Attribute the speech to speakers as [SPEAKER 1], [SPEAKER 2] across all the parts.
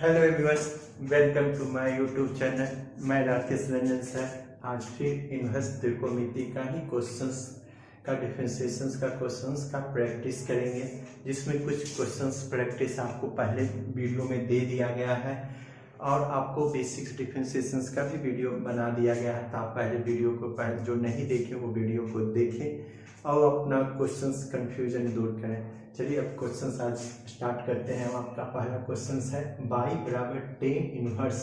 [SPEAKER 1] Hello everyone, welcome to my YouTube channel. मैं Rakesh Ranjan sir आज फिर इनवर्स त्रिकोणमिति का ही क्वेश्चंस का डिफरेंशिएशंस का क्वेश्चंस का प्रैक्टिस करेंगे, जिसमें कुछ क्वेश्चंस प्रैक्टिस आपको पहले वीडियो में दे दिया गया है और आपको बेसिक्स डिफरेंशिएशंस का भी वीडियो बना दिया गया है। तो आप पहले वीडियो को जो नहीं देखे वो वीडियो को देखें और अपना क्वेश्चंस कंफ्यूजन दूर करें। चलिए अब क्वेश्चंस आज स्टार्ट करते हैं। आपका पहला क्वेश्चन है y बराबर tan inverse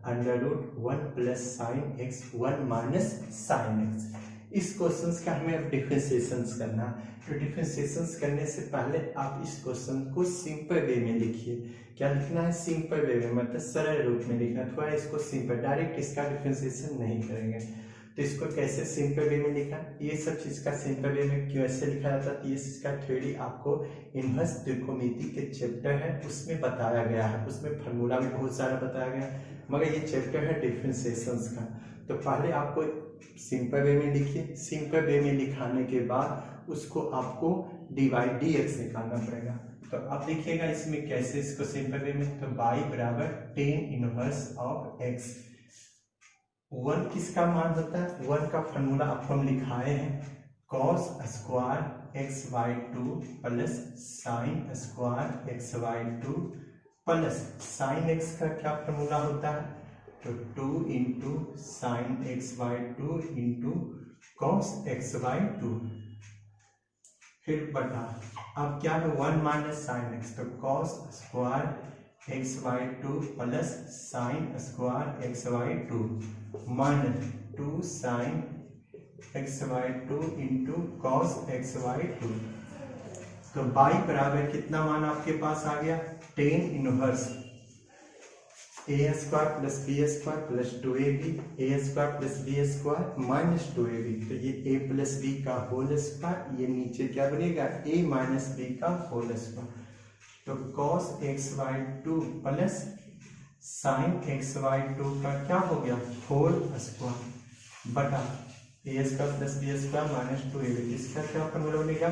[SPEAKER 1] under root 1 plus sine x 1 minus sine x. इस क्वेश्चन का हमें अब डिफरेंशिएशंस करना है। तो डिफरेंशिएशंस करने से पहले आप इस क्वेश्चन को सिंपल वे में लिखिए। क्या लिखना है? सिंपल वे में, मतलब सरल रूप में लिखना। थोड़ा इसको सिंपल, डायरेक्ट इसका डिफरेंशिएशन नहीं करेंगे। तो इसको कैसे सिंपल वे में लिखा, ये सब चीज का सिंपल वे में कैसे लिखा जाता है, ये इसका थ्योरी आपको इनवर्स त्रिकोणमिति के चैप्टर है उसमें बताया गया है। उसमें फार्मूला भी बहुत सारा बताया गया है, मगर ये चैप्टर है डिफरेंशिएशंस का। तो पहले आपको सिंपल वे में लिखिए। सिंपल वे में लिखाने के बाद उसको आपको डिवाइड डी एक्स निकालना पड़ेगा। तो आप देखिएगा इसमें कैसे इसको सिंपल वे में। तो y बराबर टेन इनवर्स ऑफ एक्स। 1 किसका मान होता है? 1 का फॉर्मूला आपको हम लिखाए हैं, cos square x Y two plus sine square x Y two plus sine x का क्या फॉर्मूला होता है? तो 2 into sine x Y two into cos x Y two, फिर बटा अब क्या है 1 माइनस साइन एक्स, तो cos square x Y two plus sine square x Y two minus 2 sine x Y two into cos x Y two. तो y बराबर कितना मान आपके पास आ गया? Tan inverse A square plus B square plus 2ab, A square plus B square minus 2ab। तो ये a प्लस बी का होल स्क्वायर, ये नीचे क्या बनेगा? a माइनस बी का होल स्क्वायर। तो cos x Y two plus sine x Y two का क्या हो गया? होल स्क्वायर बटा A square plus B square minus 2ab। इसका क्या फॉर्मूला बनेगा?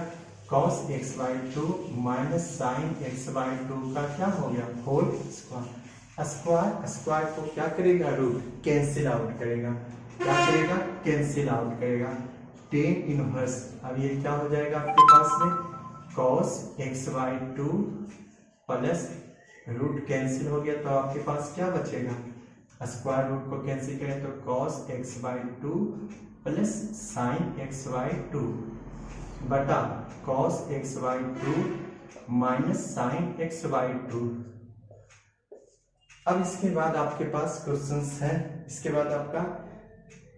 [SPEAKER 1] cos x Y two minus sine x Y two का क्या हो गया? Whole square. स्क्वायर स्क्वायर को क्या करेगा? रूट कैंसिल आउट करेगा। क्या करेगा? कैंसिल आउट करेगा। टेन इनवर्स, अब ये क्या हो जाएगा आपके पास में? cos x Y two plus root cancel हो गया, तो आपके पास क्या बचेगा? स्क्वायर रूट को कैंसिल करें तो cos x Y two plus sine x Y two बटा cos x Y two minus sine x Y two. अब इसके बाद आपके पास क्वेश्चंस है। इसके बाद आपका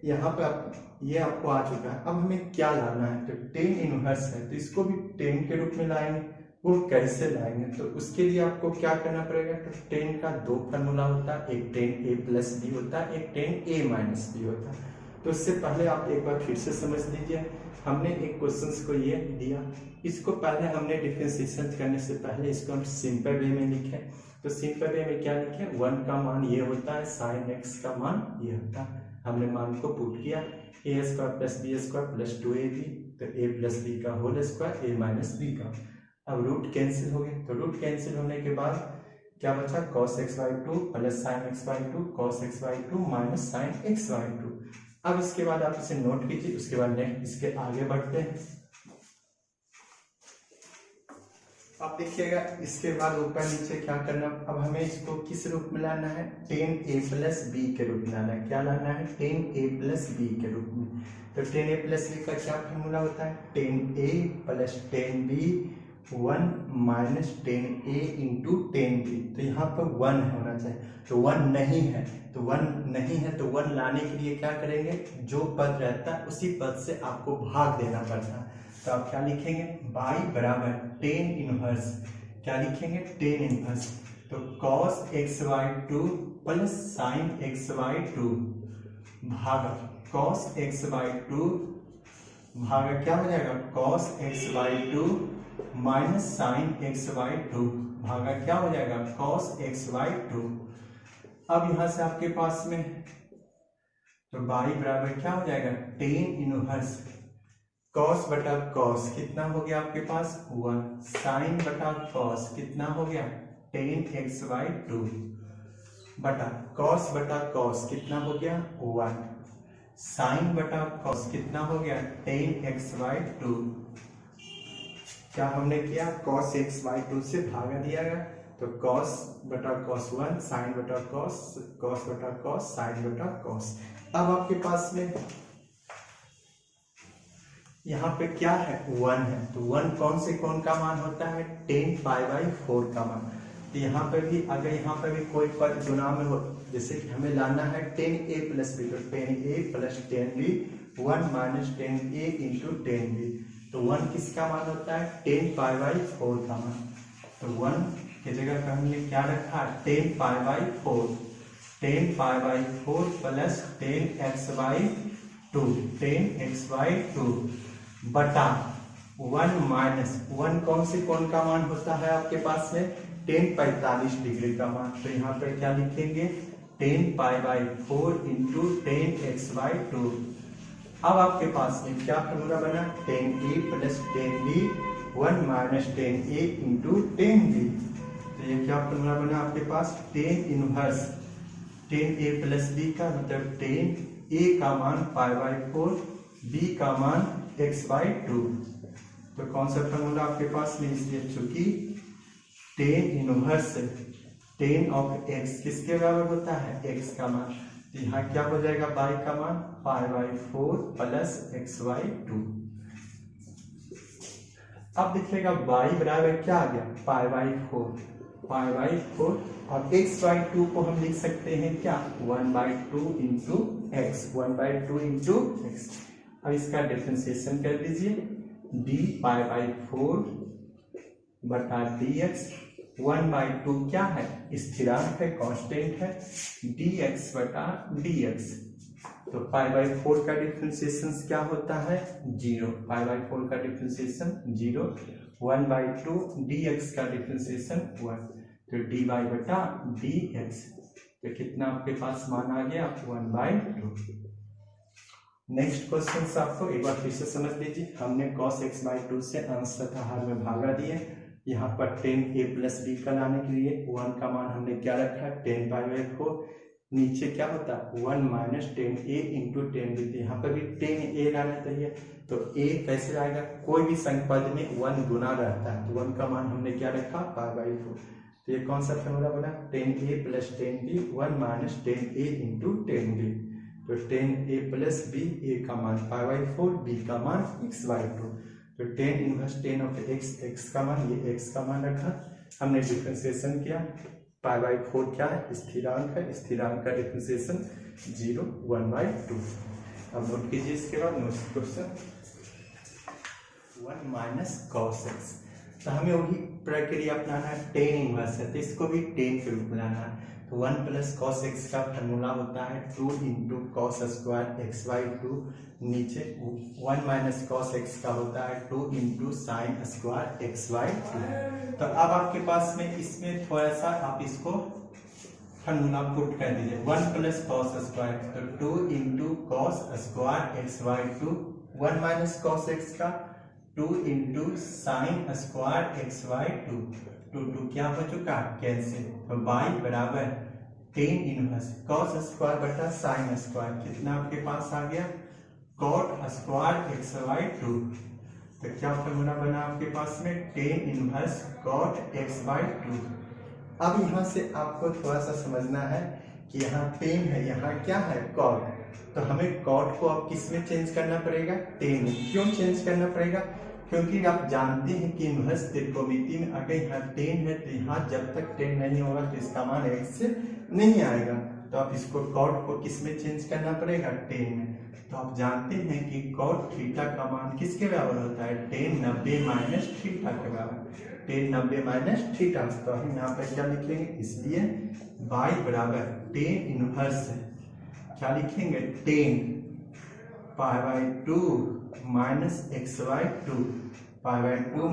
[SPEAKER 1] यहाँ पे ये आपको आ चुका है। अब हमें क्या लाना है? तो टेन इनवर्स है, तो इसको भी टेन के रूप में लाएंगे। वो कैसे लाएंगे? तो उसके लिए आपको क्या करना पड़ेगा? तो टेन का दो फार्मूला होता है, एक टेन ए प्लस बी होता है, एक टेन ए माइनस बी होता है। तो इससे पहले आप एक बार फिर से समझ लीजिए। हमने एक क्वेश्चन को ये दिया, इसको पहले हमने डिफरेंशिएशन करने से पहले इसको हम सिंपल वे में लिखे। तो सिंपल वे में क्या लिखे? 1 का मान ये होता है, साइन एक्स का मान ये होता है। हमने मान को पुट किया, A square plus B square plus 2ab, तो ए प्लस बी का होल स्क्वायर ए माइनस बी का। अब रूट कैंसिल हो गए, तो रूट कैंसिल होने के बाद क्या बचा? cos x Y two plus sine x Y two cos x Y two minus sine x Y two. अब इसके बाद आप इसे नोट कीजिए। उसके बाद नेक्स्ट इसके आगे बढ़ते हैं। आप देखिएगा इसके बाद ऊपर नीचे क्या करना। अब हमें इसको किस रूप में लाना है? टेन ए प्लस बी के रूप में लाना है। क्या लाना है? टेन ए प्लस बी के रूप में। तो टेन ए प्लस बी का क्या फॉर्मूला होता है? Tan A plus tan B 1 minus tan A into tan B. तो यहाँ पर 1 होना चाहिए, तो 1 नहीं है। तो 1 नहीं है तो 1 लाने के लिए क्या करेंगे? जो पद रहता है उसी पद से आपको भाग देना पड़ता है। तो आप क्या लिखेंगे? y बराबर टेन इनवर्स, क्या लिखेंगे? Tan inverse. तो cos x Y two plus sine x Y two भागा cos एक्स वाई टू भागा क्या हो जाएगा? cos x Y two minus sine x Y two भागा क्या हो जाएगा? cos x Y two. अब यहां से आपके पास में तो y बराबर क्या हो जाएगा? टेन इनवर्स cos बटा cos कितना हो गया आपके पास? 1। साइन बटा cos कितना हो गया? टेन एक्स वाई टू बटा कॉस कितना हो गया 1, साइन बटा कॉस कितना हो गया 10x/2। क्या हमने किया cos x/2 से भागा दिया गया, तो cos बटा cos 1, साइन बटा cos बटा cos, साइन बटा cos। अब आपके पास में यहाँ पे क्या है 1 है, तो 1 कौन का मान होता है 10π/4 का मान। तो यहाँ पे भी अगर यहाँ पे भी कोई पद गुना में हो, जैसे कि हमें लाना है 10a + b, तो 10a + 10b 1 - 10a × 10b, तो 1 किसका मान होता है 10π/4 का मान। तो 1 की जगह पर हमने क्या रखा 10π/4, 10π/4 + 10x/2, 10x/2 बटा 1 - 1 कौन का मान होता है आपके पास में 1045 डिग्री का मान। तो यहाँ पर क्या लिखेंगे 10π/4 × 10x/2। अब आपके पास में क्या फॉर्मूला बना 10a + 10b 1 - 10a × 10b। तो ये क्या फॉर्मूला बना आपके पास 10 इनवर्स 10a + b का मतलब 10a का मान π/4, b का मान x/2। तो कौन सा फॉर्मूला आपके पास में, इसलिए चूंकि 10 इनवर्स 10 ऑफ x किसके बराबर होता है x का मान, तो यहाँ क्या हो जाएगा y का मान π/4 + x/2। अब दिखेगा y बराबर क्या आ गया π/4 और x/2 को हम लिख सकते हैं क्या 1/2 × x, 1/2 × x। अब इसका डिफरेंशिएशन कर दीजिए dπ/4 बटा dx, 1/2 क्या है स्थिरांक है कांस्टेंट है, dx बटा dx। तो π/4 का डिफरेंशिएशन क्या होता है 0, π/4 का डिफरेंशिएशन 0, 1/2 dx का डिफरेंशिएशन 1, तो dy बटा dx। तो कितना आपके पास मान आ गया 1/2। नेक्स्ट क्वेश्चन आपको एक बार फिर से समझ लीजिए। हमने cos x/2 से अंश तथा हर में भागा दिए। यहाँ पर 10a + b का लाने के लिए 1 का मान हमने क्या रखा 10π/4, नीचे क्या होता 1 - 10a × 10b। यहाँ पर भी 10a लाना चाहिए, तो a कैसे आएगा, कोई भी संख्या पद में 1 गुना रहता है, तो 1 का मान हमने क्या रखा π/4। तो ये कौन सा फॉर्मूला बना 10a + 10b 1 - 10a × 10b। तो 10a + b, a का मान π/4, b का मान x/2। तो 10 इनवर्स 10 ऑफ x का मान, ये x का मान रखा, हमने डिफरेंशिएशन किया। π/4 क्या है स्थिरांक है, स्थिरांक का डिफरेंशिएशन 0, 1/2। अब नोट कीजिए इसके बाद नेक्स्ट क्वेश्चन 1 - cos x। तो हमें वही प्रक्रिया अपनाना है, 10 इनवर्स है तो इसको भी 10 के रूप में लाना है। तो 1 + cos x का फॉर्मूला होता है 2 × cos² x/2, नीचे 1 - cos x का होता है 2 × sin² x/2। तो अब आपके पास में इसमें थोड़ा सा आप इसको फॉर्मूला पुट कर दीजिए 1 + cos², तो 2 × cos² x/2, 1 - cos x का 2 × sin² x/2, 2 क्या हो चुका कैंसिल। तो y बराबर 10 इनवर्स cos² बटा sin², कितना आपके पास आ गया cot² x/2। तो क्या फॉर्मूला बना आपके पास में 10 इनवर्स cot x/2। अब यहाँ से आपको थोड़ा सा समझना है कि यहाँ 10 है, यहाँ क्या है cot, तो हमें cot को अब किस में चेंज करना पड़ेगा 10 में। क्यों चेंज करना पड़ेगा, क्योंकि आप जानते हैं कि इनवर्स त्रिकोणमिति में अगर यहाँ 10 है तो यहाँ जब तक 10 नहीं होगा तो इसका मान x नहीं आएगा। तो आप इसको cot को किस में चेंज करना पड़ेगा 10 में। तो आप जानते हैं कि cot थीटा का मान किसके बराबर होता है 10 90 - थीटा के बराबर, 10 90 - थीटा। तो हम यहाँ पर क्या लिखेंगे, इसलिए y बराबर 10 इनवर्स है, क्या लिखेंगे 10 π/2 - x/2, π/2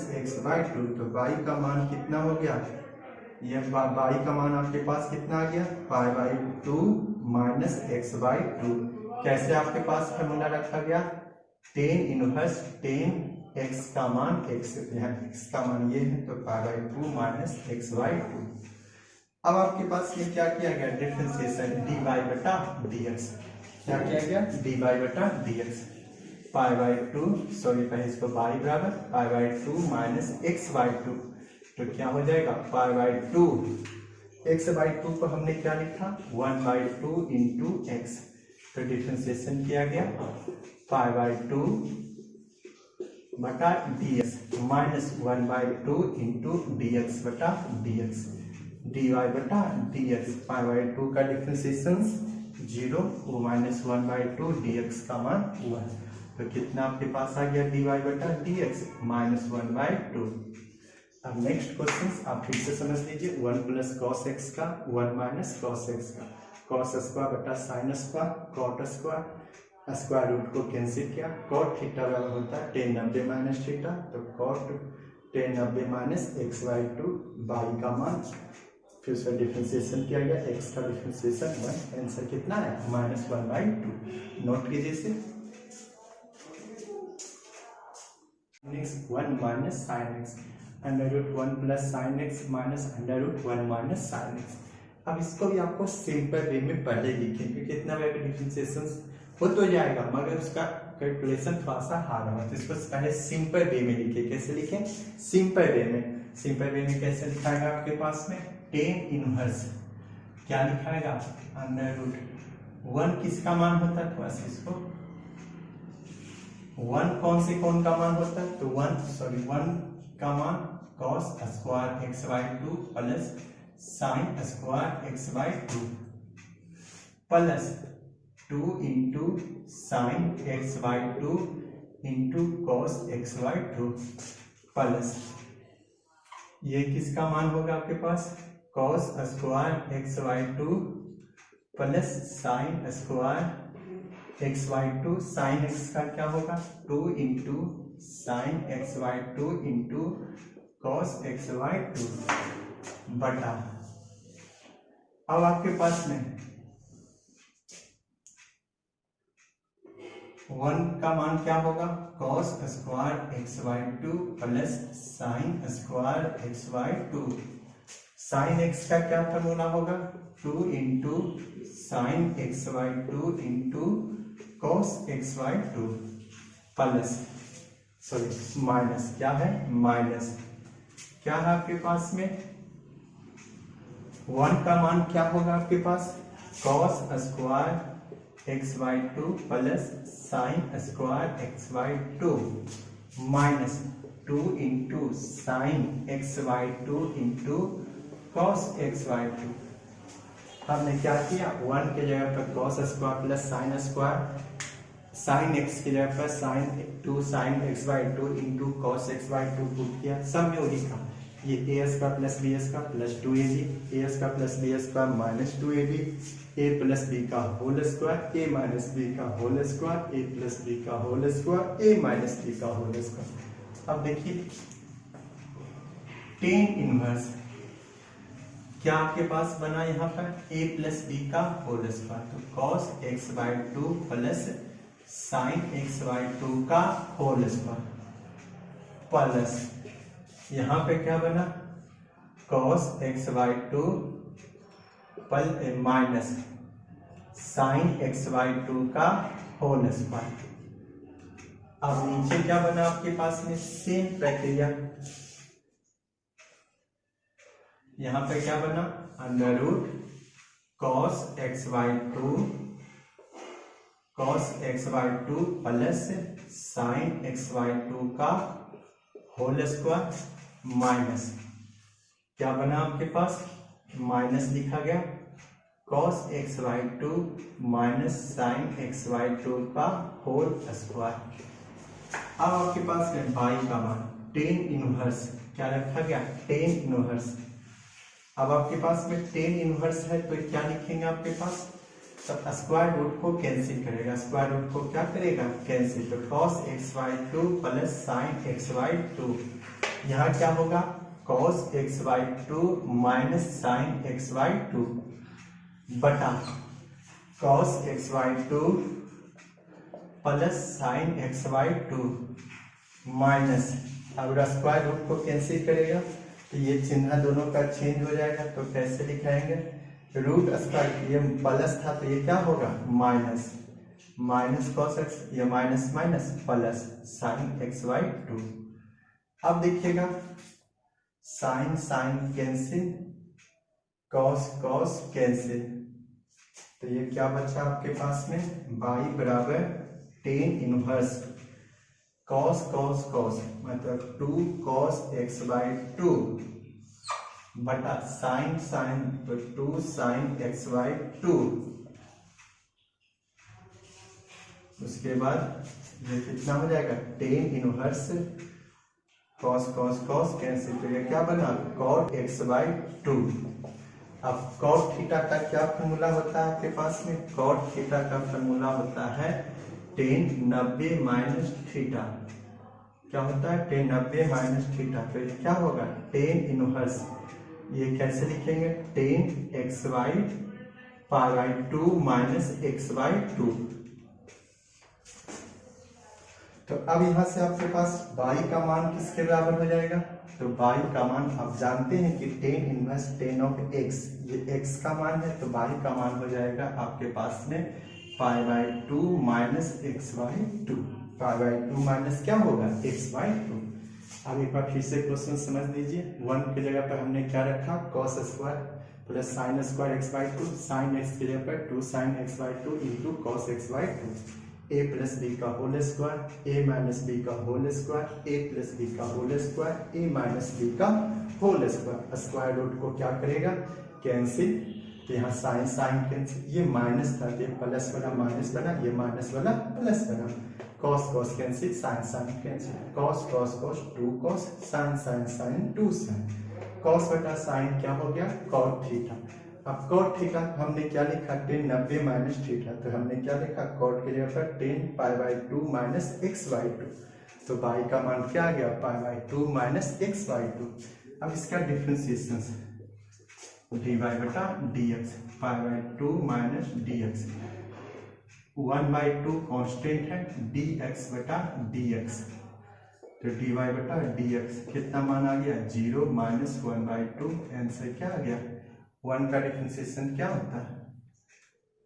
[SPEAKER 1] - x/2। तो y का मान कितना हो गया, ये y का मान आपके पास कितना आ गया π/2 - x/2। कैसे आपके पास फॉर्मूला रखा गया 10 इनवर्स 10 x का मान x, यहाँ x का मान ये है तो π/2 - x/2। अब आपके पास में क्या किया गया, डिफरेंशिएशन dy बटा dx, क्या किया गया, dy बटा dx, पाई बाई 2, सॉरी पहले इसको y बराबर पाई बाई 2 माइनस एक्स बाई 2, तो क्या हो जाएगा पाई बाई 2, एक्स बाई 2 को हमने क्या लिखा 1 बाई 2 इंटू एक्स, तो डिफरेंशिएशन किया गया पाई बाई 2 बटा dx minus 1 by 2 into dx बटा dx, dy बटा dx, पाई बाई 2 का डिफरेंशिएशन 0, वो माइनस 1 बाई 2 dx का मान 1, तो कितना आपके पास आ गया dy बटा dx माइनस 1 बाई 2। अब नेक्स्ट क्वेश्चन आप फिर से समझ लीजिए, 1 प्लस कॉस एक्स का 1 माइनस कॉस एक्स का, कॉस स्क्वायर बटा sine square, cot square, square root को कैंसिल किया, कॉट थीटा बराबर होता है tan 90 माइनस थीटा, तो cot tan 90 minus x by 2, by का मान, फिर उसका डिफरेंशिएशन किया गया, x का डिफरेंशिएशन 1, आंसर कितना है माइनस 1 बाई 2, नोट कीजिए इसे। Next 1 minus sine x, under root 1 plus sine x minus under root 1 minus sine x. अब इसको भी आपको सिंपल वे में पहले लिखें, क्योंकि इतना वे डिफरेंशिएशन हो तो जाएगा मगर उसका कैलकुलेशन थोड़ा सा हार्ड होगा, तो इसको पहले सिंपल वे में लिखे। कैसे लिखें, सिंपल वे में, सिंपल वे में कैसे लिखाएगा आपके पास में tan इनवर्स, क्या लिखाएगा अंडर रूट 1 किसका मान होता है, बस इसको 1 कौन से कौन का मान होता है, तो 1 का मान cos square x by 2 plus sine square x by 2 plus 2 into sine x by 2 into cos x by 2 plus ये किसका मान होगा आपके पास cos square x by 2 plus sine square x by 2, sine x का क्या होगा 2 into sine x by 2 into cos x by 2 बटा, अब आपके पास में 1 का मान क्या होगा cos square x by 2 plus sine square x by 2, sine x का क्या फॉर्मूला होगा 2 into sine x by 2 into cos x by 2 plus sorry minus, क्या है माइनस, क्या है आपके पास में 1 का मान क्या होगा आपके पास cos square x by 2 plus sine square x by 2 minus 2 into sine x by 2 into cos x by 2। हमने क्या किया 1 के जगह पर cos square plus sine square, sine x की जगह पर sine 2 sine x by 2 into cos x by 2 put किया, सब में वही था, ये ए एस का प्लस बी एस का प्लस 2ab, ए एस का प्लस बी एस का माइनस 2ab, ए प्लस बी का होल स्क्वायर, ए माइनस बी का whole square, a plus B का होल स्क्वायर, ए माइनस बी का होल स्क्वायर। अब देखिए tan इनवर्स क्या आपके पास बना यहाँ पर a प्लस बी का होल स्क्वायर, तो cos x by 2 plus sine x by 2 का होल स्क्वायर प्लस यहाँ पे क्या बना cos x by 2 minus sine x by 2 का होल स्क्वायर। अब नीचे क्या बना आपके पास में सेम प्रक्रिया, यहाँ पे क्या बना under root cos x by 2 cos x by 2 plus sine x by 2 का होल स्क्वायर माइनस क्या बना आपके पास माइनस लिखा गया cos x by 2 minus sine x by 2 का होल स्क्वायर। अब आपके पास है बाई का मान tan इनवर्स, क्या रखा गया tan इनवर्स। अब आपके पास में tan इनवर्स है तो क्या लिखेंगे आपके पास, तब स्क्वायर रूट को कैंसिल करेगा, स्क्वायर रूट को क्या करेगा कैंसिल, तो cos x by 2 plus sine x by 2, यहाँ क्या होगा cos x by 2 minus sine x by 2 बटा cos x by 2 plus sine x by 2 minus, अब स्क्वायर रूट को कैंसिल करेगा तो ये चिन्ह दोनों का चेंज हो जाएगा। तो कैसे लिखाएंगे, रूट स्क्वायर, ये प्लस था तो ये क्या होगा माइनस, माइनस कॉस एक्स, ये minus minus plus sine x by 2। अब देखिएगा sine sine cancel, cos cos cancel, तो ये क्या बचा आपके पास में, बाई बराबर tan inverse cos cos cos, मतलब 2 कॉस एक्स बाई 2 बटा साइन साइन, तो 2 साइन एक्स बाई 2। उसके बाद ये कितना हो जाएगा, ten inverse cos cos cos cancel, तो ये क्या बना, कॉट एक्स बाई 2। अब कॉट थीटा का क्या फॉर्मूला होता है आपके पास में, कॉट थीटा का फॉर्मूला होता है टेन 90 माइनस थीटा। क्या होता है, टेन 90 माइनस थीटा, तो ये क्या होगा, टेन इनवर्स, ये कैसे लिखेंगे, ten x by pi by 2 minus x by 2। तो अब यहां से आपके पास बाई का मान किसके बराबर हो जाएगा, तो बाई का मान आप जानते हैं कि tan inverse tan of x, ये एक्स का मान है, तो बाई का मान हो जाएगा आपके पास में pi by 2 minus x by 2। Pi by 2 minus क्या होगा, एक्स बाई 2। अब एक बार फिर से क्वेश्चन समझ लीजिए, 1 की जगह पर हमने क्या रखा, cos square plus sine square x by 2, sine x की जगह पर 2 sine x by 2 into cos x by 2, a plus B का होल स्क्वायर, ए माइनस बी का whole square, a plus B का होल स्क्वायर, ए माइनस बी का whole square. Square root को क्या करेगा, कैंसिल, तो यहाँ साइन साइन कैंसिल, ये माइनस था तो ये प्लस वाला माइनस बना, ये माइनस वाला प्लस बना, cos cos cancel, sine sine cancel, cos cos cos 2 cos, sine sine sine 2 sine, cos बटा साइन क्या हो गया, कॉट थीटा। अब कॉट थीटा हमने क्या लिखा, टेन 90 माइनस थीटा, तो हमने क्या लिखा, कॉट के जगह पर 10 पाई बाई 2 माइनस एक्स बाई 2, तो बाई का मान क्या आ गया, pi by 2 minus x by 2। अब इसका डिफ्रेंसिएशन डी वाई बटा D x, pi by 2 minus D x, 1 by 2 constant है, डी एक्स बटा डी एक्स, तो डी वाई बटा डी एक्स कितना मान आ गया, 0 माइनस 1 बाई 2, आंसर क्या आ गया, 1 का डिफरेंशिएशन क्या होता है,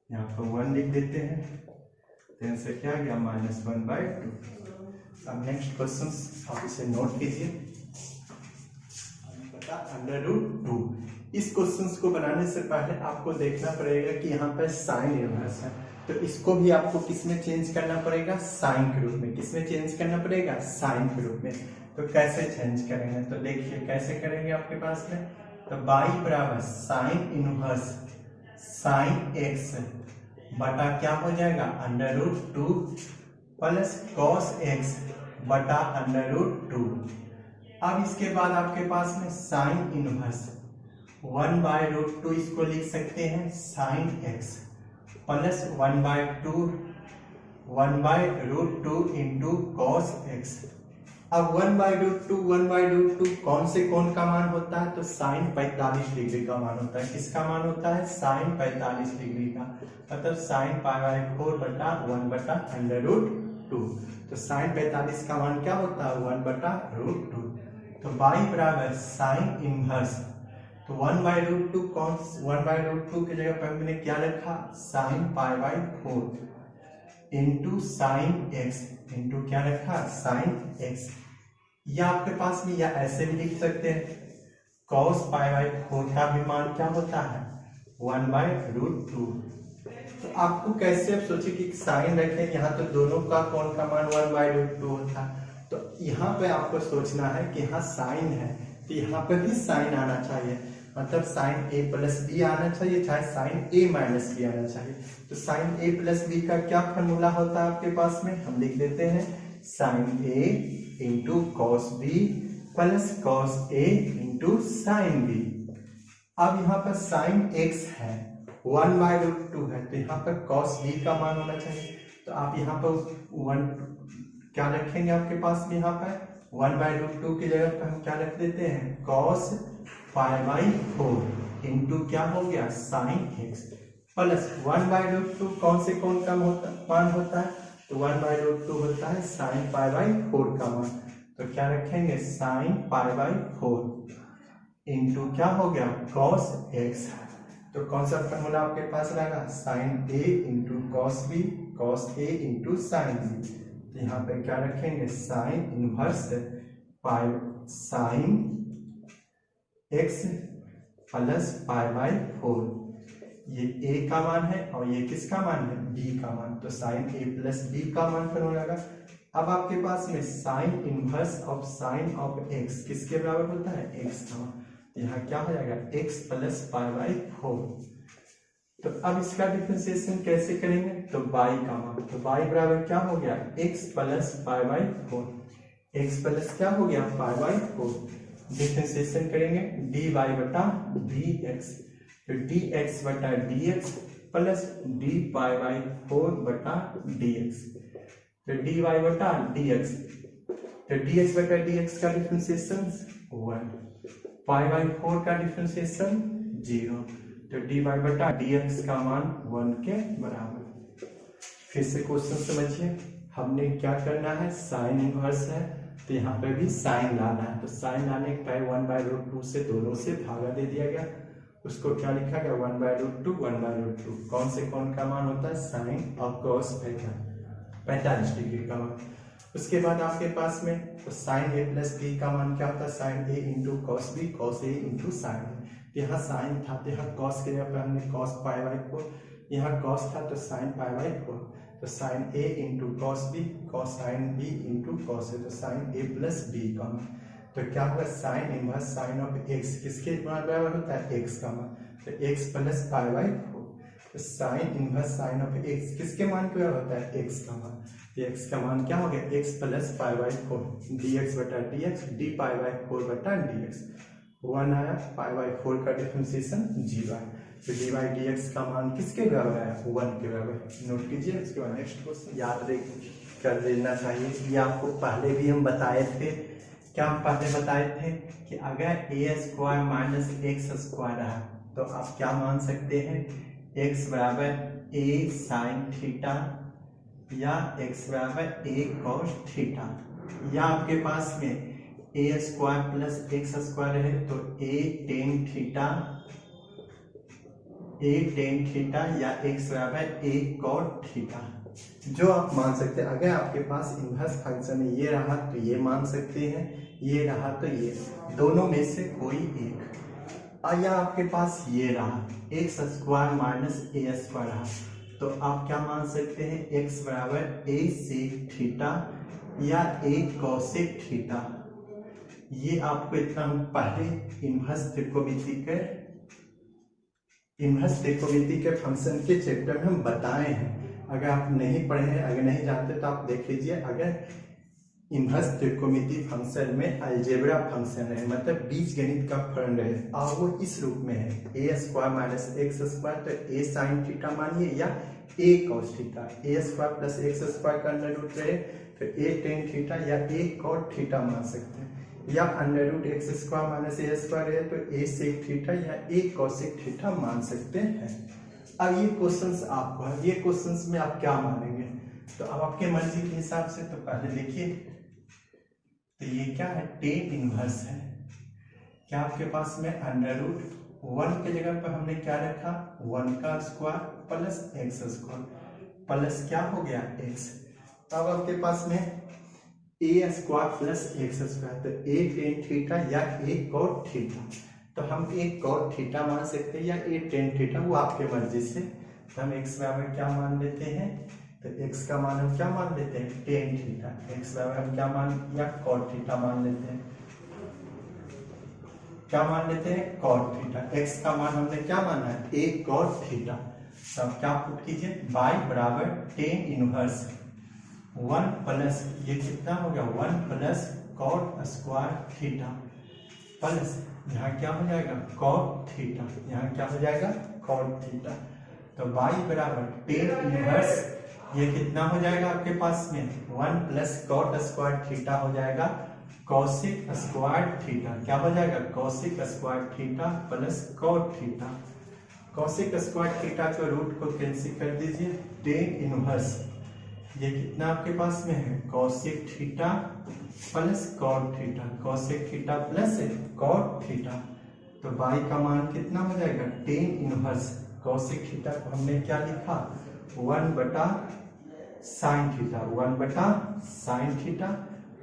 [SPEAKER 1] यहाँ पर 1 लिख देते हैं, तो आंसर क्या आ गया, माइनस 1 बाई 2। अब नेक्स्ट क्वेश्चन आप इसे नोट कीजिए, बता अंडर रूट 2। इस क्वेश्चन को बनाने से पहले आपको देखना पड़ेगा कि यहाँ पर साइन इनवर्स है, तो इसको भी आपको किसमें चेंज करना पड़ेगा, साइन के रूप में। किसमें चेंज करना पड़ेगा, साइन के रूप में। तो कैसे चेंज करेंगे, तो देखिए कैसे करेंगे आपके पास में, तो बाई बराबर साइन इनवर्स साइन एक्स बटा क्या हो जाएगा, under root 2 plus cos x बटा अंडर रूट 2। अब इसके बाद आपके पास में साइन इनवर्स 1 बाय रूट 2, इसको लिख सकते हैं sine x plus 1 by 2 1 by root 2 into cos x. अब 1 बाय रूट 2 1 बाय रूट 2 कौन से कौन का मान होता है, तो साइन 45 डिग्री का मान होता है। किसका मान होता है, साइन 45 डिग्री का, मतलब साइन पाई बाय 4 बटा 1 बटा अंडर रूट 2। तो साइन 45 का मान क्या होता है, 1 बटा रूट 2। तो बाई बराबर साइन इनवर्स, तो 1 बाय रूट 2 कौन, 1 बाय रूट 2 की जगह पर हमने क्या रखा, sine pi by 4 into sine x into क्या रखा, साइन एक्स। या आपके पास में या ऐसे भी लिख सकते हैं, कॉस पाई बाय 4 का भी मान क्या होता है, 1 बाय रूट 2। तो आपको कैसे अब सोचिए कि साइन रखें, यहाँ तो दोनों का कौन का मान 1 बाय रूट 2 होता है, तो यहाँ पे आपको सोचना है कि यहाँ साइन है तो यहाँ पे भी साइन आना चाहिए, मतलब साइन ए प्लस बी आना चाहिए, चाहे साइन ए माइनस बी आना चाहिए। तो साइन ए प्लस बी का क्या फॉर्मूला होता है आपके पास में, हम लिख देते हैं sine A into cos B plus cos A into sine B. अब यहाँ पर साइन एक्स है 1 बाय रूट 2 है, तो यहाँ पर कॉस बी का मान होना चाहिए, तो आप यहाँ पर 1 क्या रखेंगे आपके पास में, यहाँ पर 1 बाय रूट 2 की जगह पर हम क्या रख देते हैं, कॉस पाई बाई 4 इंटू क्या हो गया, sine x plus 1 by root 2 कौन से कौन का मान होता है, तो 1 बाय रूट 2 होता है साइन पाई बाई 4 का मान, तो क्या रखेंगे साइन पाई बाई 4 इंटू क्या हो गया कॉस एक्स। तो कौन सा फॉर्मूला आपके पास रहेगा sign A into cos B, cos A into sine B. तो यहाँ पे क्या रखेंगे sine inverse pi sine x plus pi by 4। ये a का मान है और ये किसका मान है b का मान। तो साइन a प्लस बी का मान फॉर्मूला लगा। अब आपके पास में sine inverse of sine of x किसके बराबर होता है x का मान। यहाँ क्या हो जाएगा x प्लस पाई बाई 4। तो अब इसका डिफरेंशिएशन कैसे करेंगे तो y का मान। तो y बराबर क्या हो गया x plus pi by 4। x plus क्या हो गया पाई बाई 4। डिफरेंशिएशन करेंगे dy बटा dx। तो dx बटा dx प्लस dy बाई 4 बटा dx। तो dy बटा dx, तो dx बटा dx का डिफरेंशिएशन 1, पाई बाई 4 का डिफरेंशिएशन 0। तो dy बटा dx का मान 1 के बराबर। फिर से क्वेश्चन समझिए, हमने क्या करना है साइन इनवर्स है तो यहाँ पे भी साइन लाना है। तो साइन लाने के पहले 1/√2 से दोनों से भागा दे दिया गया, उसको क्या लिखा गया 1/√2 1/√2। कौन से कौन का मान होता है साइन और कॉस 45 डिग्री का मान। उसके बाद आपके पास में तो साइन ए प्लस बी का मान क्या होता है sign A into cos B, cos A into sign. यहाँ साइन था तो यहाँ कॉस के जगह पर हमने कॉस पाई बाई 4, यहाँ कॉस था तो साइन पाई बाई 4। तो sine A into cos B, cos sine B into cos A. तो साइन ए प्लस बी का मान। तो क्या होगा sine inverse sine of x किसके मान बराबर होता है एक्स का मान। तो एक्स प्लस पाई बाई 4। तो sine inverse sine of x किसके मान के बराबर होता है एक्स का मान। तो एक्स का मान क्या हो गया x plus pi by 4 dx बटा dx डी पाई बाई 4 बटा dx। 1 आया, पाई बाई 4 का डिफरेंशिएशन 0 आया। तो डी बाई डी एक्स का मान किसके बराबर आया 1 के बराबर। नोट कीजिए। इसके बाद नेक्स्ट क्वेश्चन याद कर लेना चाहिए। ये आपको पहले भी हम बताए थे। क्या हम पहले बताए थे कि अगर ए स्क्वायर माइनस एक्स स्क्वायर रहा तो आप क्या मान सकते हैं एक्स बराबर ए साइन थीटा या एक्स बराबर ए कॉस थीटा, या आपके पास में ए स्क्वायर प्लस एक्स स्क्वायर है तो ए टेन थीटा या एक्स बराबर ए कॉट थीटा, जो आप मान सकते हैं। अगर आपके पास इनवर्स फंक्शन ये रहा तो ये मान सकते हैं, ये रहा तो ये, दोनों में से कोई एक। या आपके पास ये रहा x square minus A square रहा तो आप क्या मान सकते हैं एक्स बराबर ए सेक थीटा या ए कोसेक थीटा। ये आपको इतना हम पहले इनवर्स त्रिकोणमिति के फंक्शन के चैप्टर में हम बताए हैं। अगर आप नहीं पढ़े हैं, अगर नहीं जानते तो आप देख लीजिए। अगर इनवर्स त्रिकोणमिति फंक्शन में अलजेब्रा फंक्शन है, मतलब बीजगणित का फंड है और वो इस रूप में है ए स्क्वायर माइनस एक्स स्क्वायर, तो ए साइन थीटा मानिए या ए कॉस थीटा। ए स्क्वायर प्लस एक्स स्क्वायर का अंडर रूट रहे तो ए टेन थीटा या ए कॉट थीटा मान सकते हैं, या under root X square minus A square है तो ए सेक थीटा या ए कॉसेक थीटा मान सकते हैं। अब ये क्वेश्चंस आपको है, ये क्वेश्चंस में आप क्या मानेंगे तो अब आपके मर्जी के हिसाब से। तो पहले देखिए, तो ये क्या है टेन इनवर्स है। क्या आपके पास में अंडर रूट 1 के जगह पर हमने क्या रखा 1 का square plus x square plus क्या हो गया एक्स। अब आपके पास में ए स्क्वायर प्लस एक्स स्क्वायर, तो ए टेन थीटा या ए कॉट थीटा। तो हम ए कॉट थीटा मान सकते हैं या ए टेन थीटा, वो आपके मर्जी से। तो हम एक्स बराबर क्या मान लेते हैं तो एक्स का मान हम क्या मान लेते हैं टेन थीटा। एक्स बराबर हम क्या मान या कॉट थीटा मान लेते हैं, क्या मान लेते हैं कॉट थीटा। एक्स का मान हमने क्या माना है ए कॉट थीटा। तो अब क्या पुट कीजिए बाई बराबर टेन इनवर्स 1 प्लस ये कितना हो गया 1 plus cot square theta plus यहाँ क्या हो जाएगा कॉट थीटा, यहाँ क्या हो जाएगा कॉट थीटा। तो बाई बराबर टेन इनवर्स ये कितना हो जाएगा आपके पास में 1 प्लस कॉट स्क्वायर थीटा हो जाएगा कॉसिक स्क्वायर थीटा। क्या हो जाएगा cosec square theta plus cot theta. Cosec square theta के रूट को कैंसिल कर दीजिए, टेन इनवर्स ये कितना आपके पास में है cosec theta plus cot theta, cosec theta plus cot theta. तो बाई का मान कितना हो जाएगा, टेन इनवर्स कोसेक थीटा को हमने क्या लिखा, 1/sin theta, 1/sin theta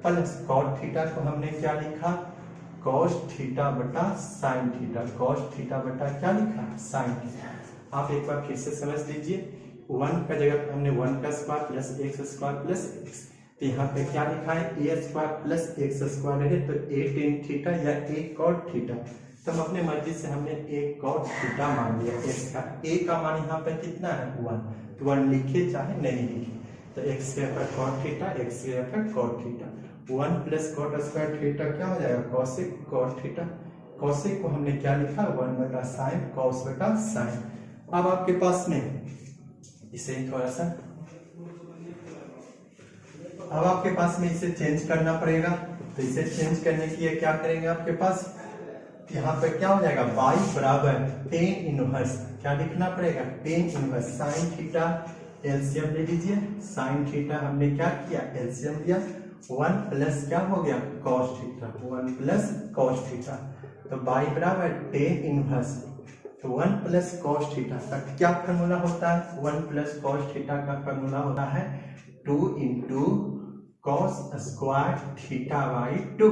[SPEAKER 1] plus cot theta को हमने क्या लिखा, cos थीटा बटा sin थीटा, cos थीटा बटा क्या लिखा, sin थीटा। आप एक बार फिर से समझ लीजिए, 1 का जगह हमने 1 का square plus x square plus x, तो यहाँ पे क्या लिखा है, ए स्क्वायर प्लस एक्स स्क्वायर है, तो ए टेन थीटा या ए कॉट थीटा, तो हम अपने मर्जी से हमने ए कॉट थीटा मान लिया एक्स का। ए का मान यहाँ पे कितना है, 1, तो 1 लिखे चाहे नहीं लिखे, तो एक्स के ऊपर कॉट थीटा, एक्स के ऊपर cot theta, 1 plus cot square theta क्या हो जाएगा, कॉसेक कॉट थीटा। कॉसेक को हमने क्या लिखा, 1/sin कॉस बटा साइन। अब आपके पास में इसे थोड़ा सा, अब आपके पास में इसे चेंज करना पड़ेगा, तो इसे चेंज करने के लिए क्या करेंगे, आपके पास यहाँ पे क्या हो जाएगा, बाई बराबर टेन इनवर्स, क्या लिखना पड़ेगा, tan inverse sine theta, LCM ले लीजिए, साइन थीटा हमने क्या किया, एलसीएम लिया, 1 प्लस क्या हो गया, cos theta, 1 plus cos theta, तो बाई बराबर टेन इनवर्स, तो 1 प्लस कॉस थीटा का क्या फॉर्मूला होता है, 1 प्लस कॉस थीटा का फॉर्मूला होता है 2 into cos square theta by 2,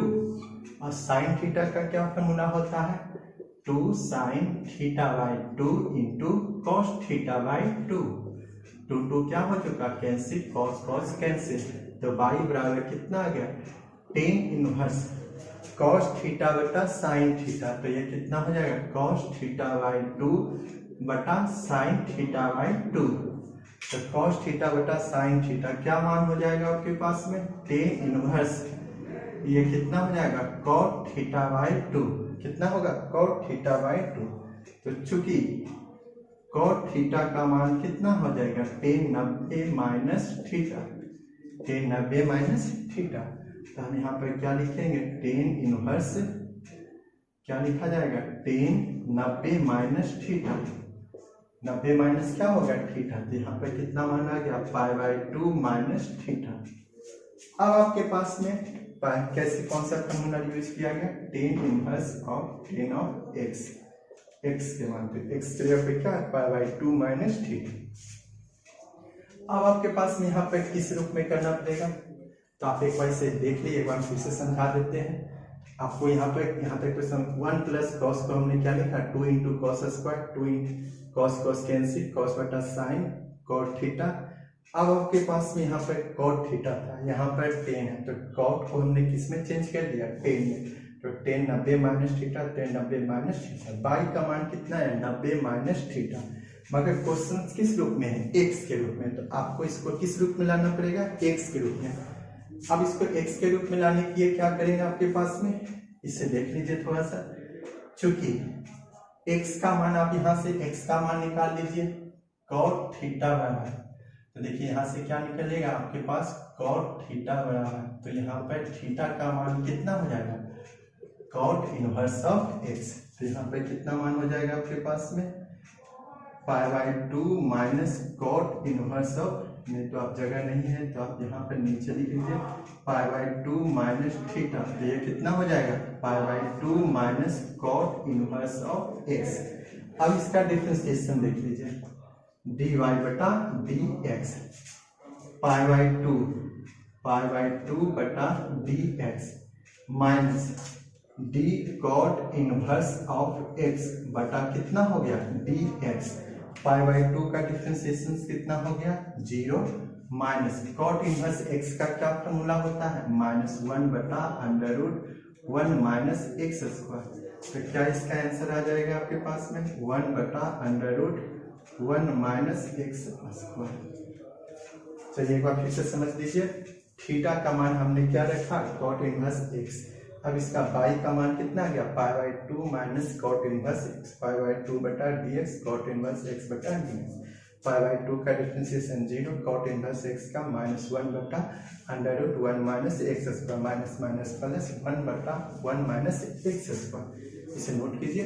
[SPEAKER 1] और साइन थीटा का क्या फॉर्मूला होता है, 2 sine theta by 2 into cos theta by 2, 2 क्या हो चुका, कैंसिल, कॉस कॉस कैंसिल, तो बाई बराबर कितना आ गया, टेन इनवर्स कॉस थीटा बटा साइन थीटा, तो ये कितना हो जाएगा, कॉस थीटा बाई 2 बटा साइन थीटा बाई 2, तो कॉस थीटा बटा साइन थीटा क्या मान हो जाएगा आपके पास में, टेन इनवर्स, ये कितना हो जाएगा, कॉट थीटा बाई 2, कितना होगा, कॉट थीटा बाई 2, तो चूंकि कॉट थीटा का मान कितना हो जाएगा, ten 90 minus theta, ten 90 minus theta, तो हम यहाँ पर क्या लिखेंगे, टेन इनवर्स क्या लिखा जाएगा, टेन 90 माइनस थीटा, 90 माइनस क्या होगा, थीटा, तो यहाँ पर कितना मान आ गया, पाई बाई 2 माइनस थीटा। अब आपके पास में कैसे, कौन सा फॉर्मूला यूज किया गया, tan inverse of ten of x, x के मान पे, एक्स के जगह पे क्या है, पाई बाई 2 माइनस थीटा। अब आपके पास में यहाँ पे किस रूप में करना पड़ेगा, तो आप एक बार इसे देख लीजिए, एक बार फिर से समझा देते हैं आपको। यहाँ पे क्वेश्चन 1 प्लस कॉस को हमने क्या लिखा, 2 into cos square, 2 into cos cos cancel, cos बटा साइन कॉट थीटा। अब आपके पास में यहाँ पर कॉट थीटा था, यहाँ पर 10 है, तो कॉट को हमने किस में चेंज कर दिया, 10 में, तो 10 90 minus theta, 10 90 minus theta, by का मान कितना है, 90 माइनस थीटा, मगर क्वेश्चन किस रूप में है, एक्स के रूप में, तो आपको इसको किस रूप में लाना पड़ेगा, एक्स के रूप में। अब इसको एक्स के रूप में लाने के लिए क्या करेंगे आपके पास में, इसे देख लीजिए थोड़ा सा, चूंकि एक्स का मान, आप यहाँ से एक्स का मान निकाल लीजिए, कॉट थीटा बराबर, तो देखिए यहाँ से क्या निकलेगा आपके पास, कॉट थीटा बराबर, तो यहाँ पर थीटा का मान कितना हो जाएगा, कॉट इनवर्स ऑफ एक्स, तो यहाँ पर कितना मान हो जाएगा आपके पास में, pi by 2 minus cot inverse of, नहीं तो आप जगह नहीं है तो आप यहाँ पर नीचे लिख लीजिए, पाई बाई 2 माइनस थीटा, तो ये कितना हो जाएगा, pi by 2 minus cot inverse of x. अब इसका डिफरेंशिएशन देख लीजिए, dy बटा dx, पाई बाई 2 बटा dx minus d cot inverse of x बटा कितना हो गया, dx, पाई बाई 2 का डिफरेंशिएशन कितना हो गया, 0, माइनस कॉट इनवर्स x का क्या फॉर्मूला होता है, -1 बटा √1 माइनस एक्स स्क्वायर, तो क्या इसका आंसर आ जाएगा आपके पास में, 1 बटा √1 माइनस एक्स स्क्वायर। चलिए एक बार फिर से समझ लीजिए, थीटा का मान हमने क्या रखा, कॉट इनवर्स x, अब इसका बाई का मान कितना आ गया, pi by 2 minus cot inverse x, pi by 2 बटा dx, कॉट इनवर्स x बटा dx, पाई बाई 2 का डिफरेंशिएशन 0, कॉट इनवर्स x का -1 बटा √1 minus x square, minus minus plus 1 बटा 1 माइनस एक्स स्क्वायर, इसे नोट कीजिए।